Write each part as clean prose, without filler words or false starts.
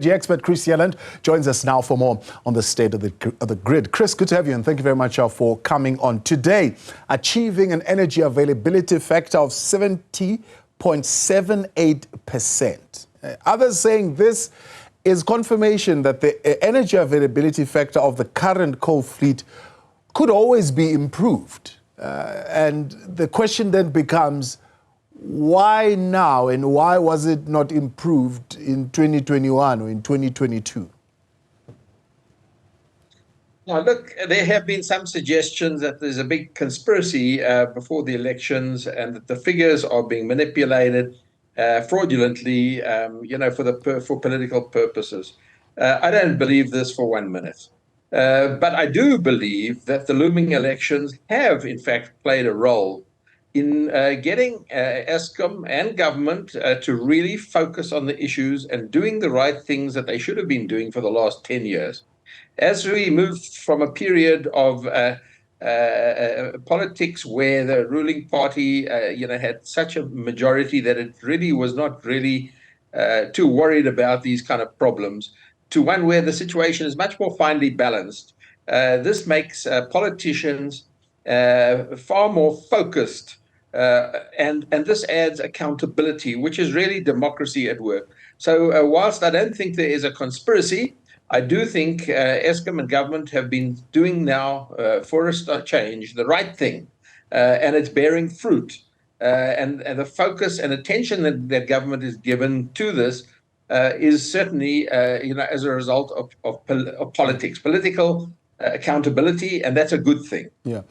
The expert Chris Yelland joins us now for more on the state of the grid. Chris, good to have you, and thank you very much for coming on today. Achieving an energy availability factor of 70.78%. Others saying this is confirmation that the energy availability factor of the current coal fleet could always be improved. And the question then becomes, why now, and why was it not improved in 2021 or in 2022? Now, look, there have been some suggestions that there's a big conspiracy before the elections and that the figures are being manipulated fraudulently, for political purposes. I don't believe this for 1 minute. But I do believe that the looming elections have, in fact, played a role in getting Eskom and government to really focus on the issues and doing the right things that they should have been doing for the last 10 years. As we move from a period of politics where the ruling party, had such a majority that it really was not really too worried about these kind of problems, to one where the situation is much more finely balanced, this makes politicians far more focused. And this adds accountability, which is really democracy at work. So whilst I don't think there is a conspiracy, I do think Eskom and government have been doing now, for a change, the right thing, and it's bearing fruit. And the focus and attention that government is given to this is certainly, as a result of politics, political accountability, and that's a good thing. Yeah.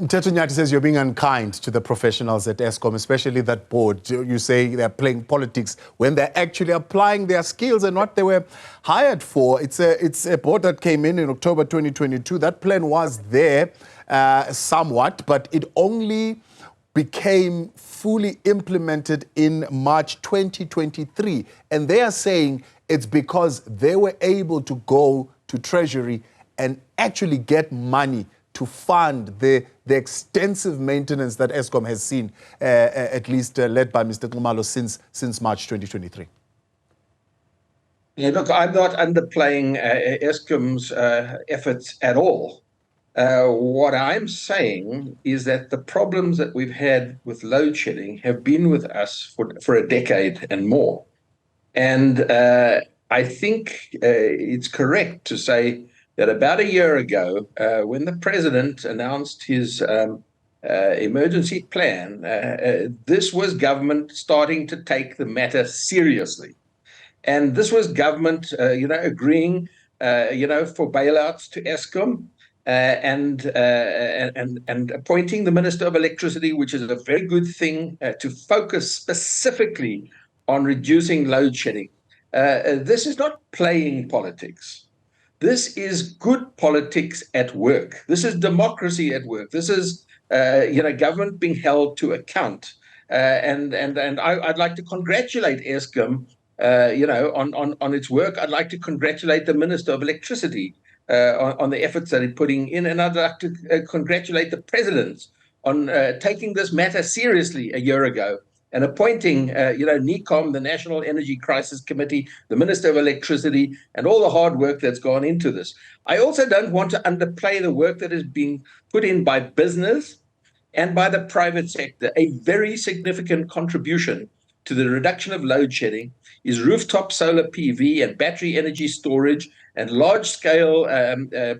Mteto Nyati says you're being unkind to the professionals at Eskom, especially that board. You say they're playing politics when they're actually applying their skills and what they were hired for. It's a board that came in October 2022. That plan was there somewhat, but it only became fully implemented in March 2023. And they are saying it's because they were able to go to Treasury and actually get money to fund the extensive maintenance that Eskom has seen, at least led by Mr. Khumalo since March 2023. Yeah, look, I'm not underplaying Eskom's efforts at all. What I'm saying is that the problems that we've had with load shedding have been with us for a decade and more. And I think it's correct to say that about a year ago, when the president announced his emergency plan, this was government starting to take the matter seriously. And this was government, agreeing, for bailouts to Eskom and appointing the Minister of Electricity, which is a very good thing, to focus specifically on reducing load shedding. This is not playing politics. This is good politics at work. This is democracy at work. This is, government being held to account. And I'd like to congratulate Eskom, on its work. I'd like to congratulate the Minister of Electricity on the efforts that he's putting in. And I'd like to congratulate the President on taking this matter seriously a year ago and appointing, NECOM, the National Energy Crisis Committee, the Minister of Electricity, and all the hard work that's gone into this. I also don't want to underplay the work that is being put in by business and by the private sector. A very significant contribution to the reduction of load shedding is rooftop solar PV and battery energy storage and large-scale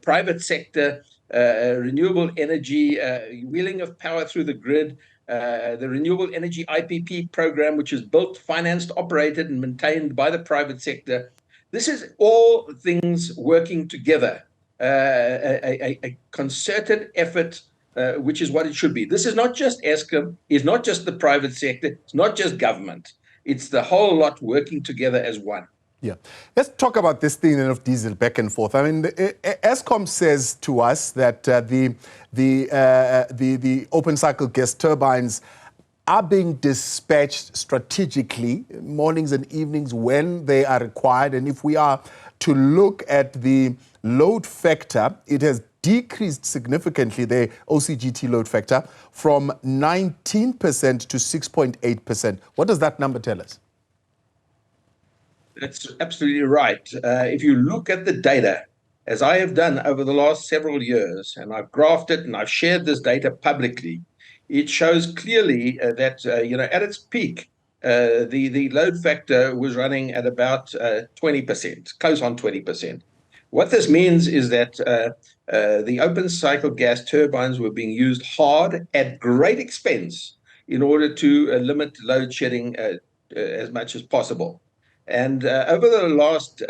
private sector renewable energy, wheeling of power through the grid, the Renewable Energy IPP program, which is built, financed, operated, and maintained by the private sector. This is all things working together, a concerted effort, which is what it should be. This is not just Eskom, it's not just the private sector, it's not just government. It's the whole lot working together as one. Yeah. Let's talk about this thing of diesel back and forth. I mean, Eskom says to us that the open cycle gas turbines are being dispatched strategically, mornings and evenings when they are required. And if we are to look at the load factor, it has decreased significantly, the OCGT load factor, from 19% to 6.8%. What does that number tell us? That's absolutely right. If you look at the data, as I have done over the last several years, and I've graphed it and I've shared this data publicly, it shows clearly that at its peak, the load factor was running at about 20%, close on 20%. What this means is that the open cycle gas turbines were being used hard at great expense in order to limit load shedding as much as possible. And over the last,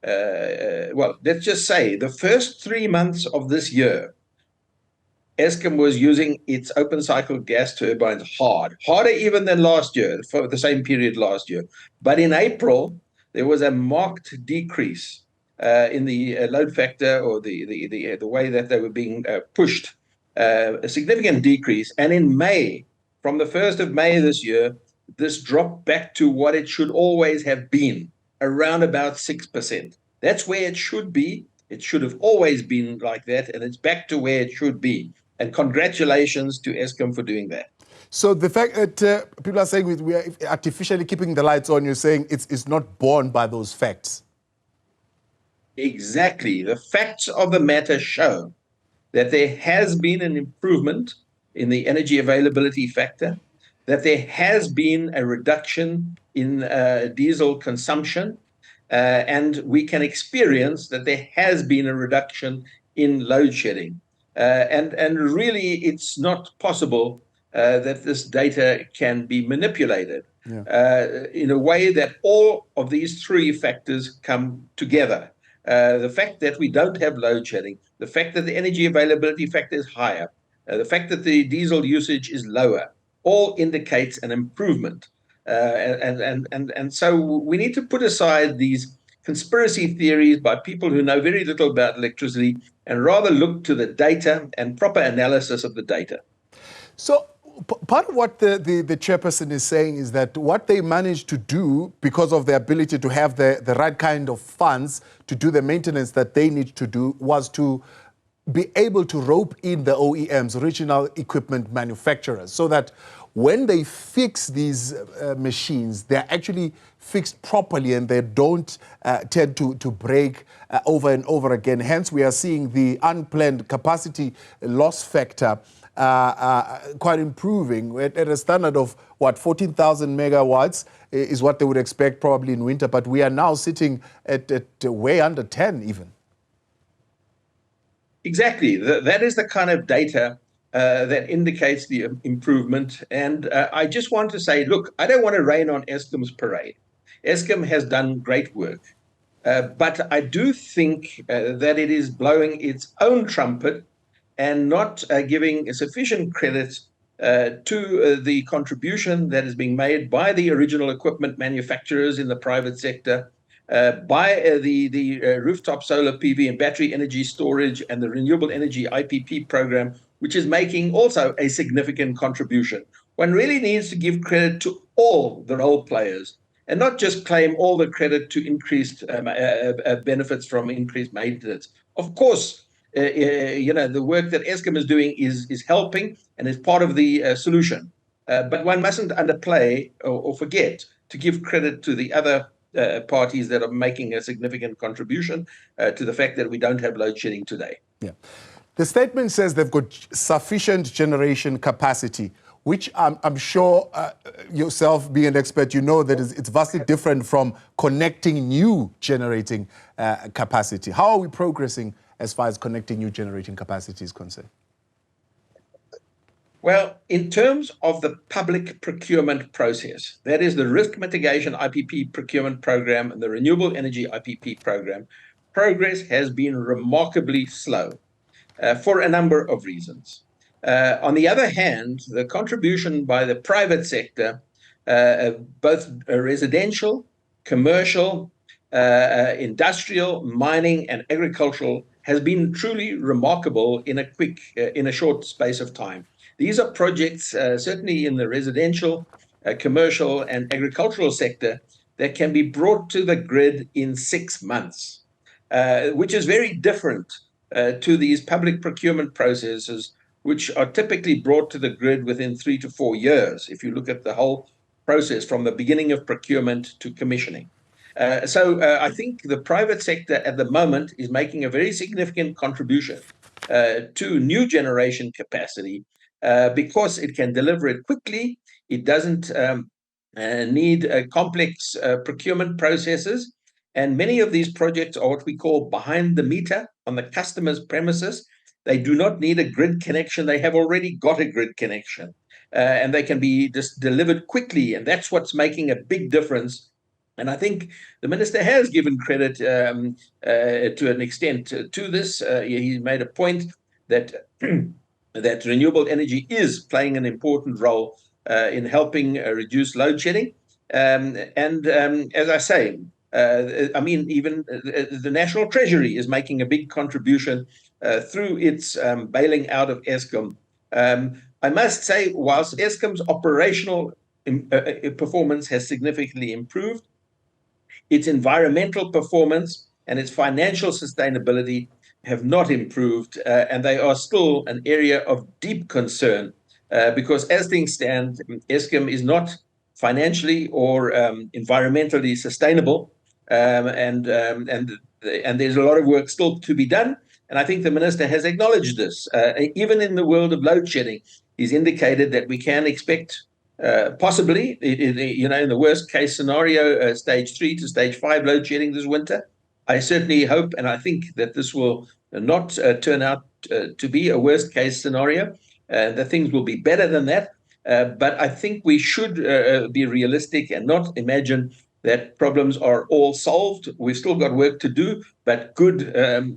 let's just say the first 3 months of this year, Eskom was using its open cycle gas turbines harder even than last year, for the same period last year. But in April, there was a marked decrease in the load factor, or the way that they were being pushed, a significant decrease. And in May, from the 1st of May this year, this dropped back to what it should always have been, around about 6%. That's where it should be. It should have always been like that, and it's back to where it should be. And congratulations to Eskom for doing that. So the fact that people are saying we are artificially keeping the lights on, you're saying it's not borne by those facts. Exactly. The facts of the matter show that there has been an improvement in the energy availability factor, that there has been a reduction in diesel consumption, and we can experience that there has been a reduction in load shedding. And really, it's not possible that this data can be manipulated in a way that all of these three factors come together. The fact that we don't have load shedding, the fact that the energy availability factor is higher, the fact that the diesel usage is lower, all indicates an improvement. And so we need to put aside these conspiracy theories by people who know very little about electricity and rather look to the data and proper analysis of the data. So part of what the chairperson is saying is that what they managed to do, because of the ability to have the right kind of funds to do the maintenance that they need to do, was to be able to rope in the OEMs, original equipment manufacturers, so that when they fix these machines, they're actually fixed properly and they don't tend to break over and over again. Hence, we are seeing the unplanned capacity loss factor quite improving at a standard of, 14,000 megawatts is what they would expect probably in winter, but we are now sitting at way under 10 even. Exactly. That is the kind of data that indicates the improvement. And I just want to say, look, I don't want to rain on Eskom's parade. Eskom has done great work. But I do think that it is blowing its own trumpet and not giving sufficient credit to the contribution that is being made by the original equipment manufacturers in the private sector, by the rooftop solar PV and battery energy storage and the renewable energy IPP program, which is making also a significant contribution. One really needs to give credit to all the role players and not just claim all the credit to increased benefits from increased maintenance. Of course, the work that Eskom is doing is helping and is part of the solution. But one mustn't underplay or forget to give credit to the other parties that are making a significant contribution to the fact that we don't have load shedding today. Yeah. The statement says they've got sufficient generation capacity, which I'm sure yourself being an expert, you know that it's vastly different from connecting new generating capacity. How are we progressing as far as connecting new generating capacity is concerned? Well, in terms of the public procurement process, that is the risk mitigation IPP procurement program and the renewable energy IPP program, progress has been remarkably slow for a number of reasons. On the other hand, the contribution by the private sector, both residential, commercial, industrial, mining, and agricultural, has been truly remarkable in a short space of time. These are projects, certainly in the residential, commercial, and agricultural sector, that can be brought to the grid in 6 months, which is very different to these public procurement processes, which are typically brought to the grid within 3 to 4 years, if you look at the whole process from the beginning of procurement to commissioning. I think the private sector at the moment is making a very significant contribution to new generation capacity because it can deliver it quickly. It doesn't need complex procurement processes. And many of these projects are what we call behind the meter on the customer's premises. They do not need a grid connection. They have already got a grid connection. And they can be just delivered quickly. And that's what's making a big difference. And I think the minister has given credit to an extent to this. He made a point that that renewable energy is playing an important role in helping reduce load shedding. As I say, I mean, even the National Treasury is making a big contribution through its bailing out of Eskom. I must say, whilst Eskom's operational performance has significantly improved, its environmental performance and its financial sustainability have not improved, and they are still an area of deep concern because as things stand, Eskom is not financially or environmentally sustainable, and there's a lot of work still to be done. And I think the minister has acknowledged this. Even in the world of load shedding, he's indicated that we can expect possibly, in the worst case scenario, stage 3 to stage 5 load shedding this winter. I certainly hope and I think that this will not turn out to be a worst case scenario, that things will be better than that. But I think we should be realistic and not imagine that problems are all solved. We've still got work to do, but really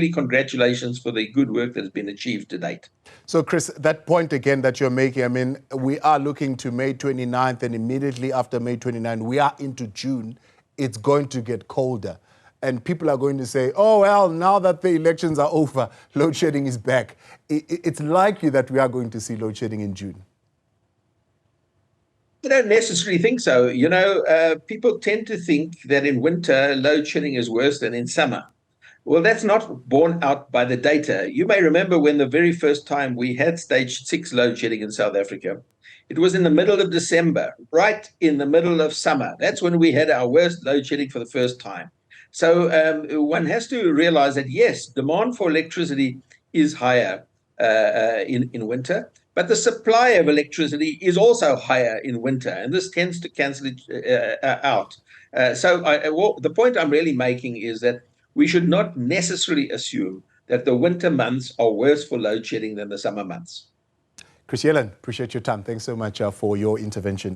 congratulations for the good work that has been achieved to date. So, Chris, that point again that you're making, I mean, we are looking to May 29th, and immediately after May 29th, we are into June. It's going to get colder. And people are going to say, oh, well, now that the elections are over, load shedding is back. It's likely that we are going to see load shedding in June. I don't necessarily think so. People tend to think that in winter, load shedding is worse than in summer. Well, that's not borne out by the data. You may remember when the very first time we had stage 6 load shedding in South Africa, it was in the middle of December, right in the middle of summer. That's when we had our worst load shedding for the first time. So one has to realize that, yes, demand for electricity is higher in winter, but the supply of electricity is also higher in winter, and this tends to cancel it out. The point I'm really making is that we should not necessarily assume that the winter months are worse for load shedding than the summer months. Chris Yelland, appreciate your time. Thanks so much for your intervention.